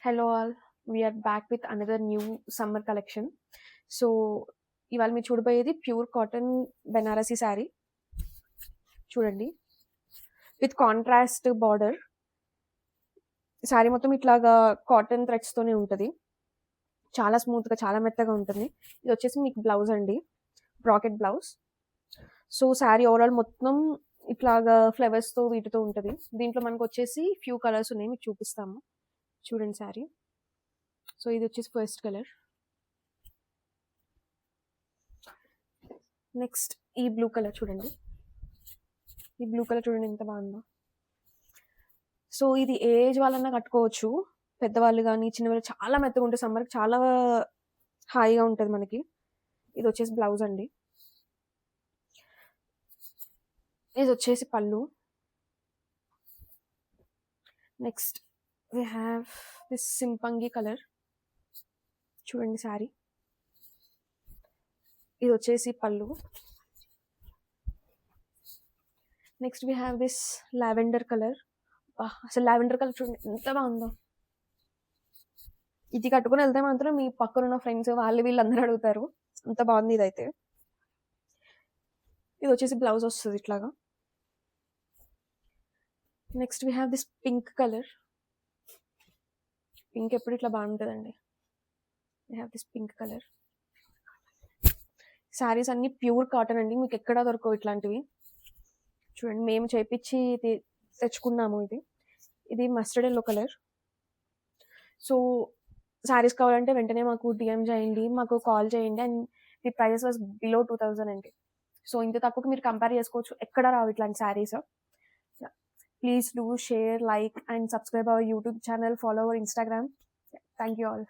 Hello all, we are back with another new summer collection. So ఇవాళ మీరు చూడబోయేది pure cotton Banarasi sari. చూడండి, with contrast border. Sari మొత్తం ఇట్లాగా కాటన్ థ్రెడ్స్ తోనే ఉంటుంది. చాలా స్మూత్ గా, చాలా మెత్తగా ఉంటుంది. ఇది వచ్చేసి మీకు బ్లౌజ్ అండి, bracket blouse. So sari overall మొత్తం ఇట్లాగా ఫ్లవర్స్ తో వీటితో ఉంటుంది. దీంట్లో మనకు వచ్చేసి ఫ్యూ కలర్స్ ఉన్నాయి, మీకు చూపిస్తాము. చూడండి శారీ. సో ఇది వచ్చేసి ఫస్ట్ కలర్. నెక్స్ట్ ఈ బ్లూ కలర్ చూడండి. ఈ బ్లూ కలర్ చూడండి ఎంత బాగుందో. సో ఇది ఏజ్ వాళ్ళన్నా కట్టుకోవచ్చు, పెద్దవాళ్ళు కానీ చిన్నవాళ్ళు. చాలా మెత్తగా ఉంటుంది, సమ్మర్కి చాలా హాయిగా ఉంటుంది మనకి. ఇది వచ్చేసి బ్లౌజ్ అండి. ఇది వచ్చేసి పళ్ళు. నెక్స్ట్ వి హ్యావ్ దిస్ సింపంగి కలర్. చూడండి శారీ. ఇది వచ్చేసి పళ్ళు. Next we have this lavender colour. అసలు లావెండర్ కలర్ చూడండి ఎంత బాగుందో. ఇది కట్టుకుని వెళ్తే మాత్రం మీ పక్కన ఉన్న ఫ్రెండ్స్ వీళ్ళు అందరూ అడుగుతారు, అంత బాగుంది ఇదైతే. ఇది వచ్చేసి బ్లౌజ్ వస్తుంది ఇట్లాగా. Next we have this pink colour. Pink ఎప్పుడు ఇట్లా బాగుంటుందండి. We have this pink colour. Saris అన్ని ప్యూర్ కాటన్ అండి, మీకు ఎక్కడా దొరకవు ఇట్లాంటివి. చూడండి, మేము చేపించి తెచ్చుకున్నాము. ఇది mustard yellow colour. So saris కావాలంటే వెంటనే మాకు డిఎం చేయండి, మాకు కాల్ చేయండి. And the prices was below 2000 అండి. సో ఇంత తక్కువకి మీరు కంపేర్ చేసుకోవచ్చు, ఎక్కడ రావు ఇట్లాంటి saris. Please do share, like and subscribe our YouTube channel, follow our Instagram. Thank you all.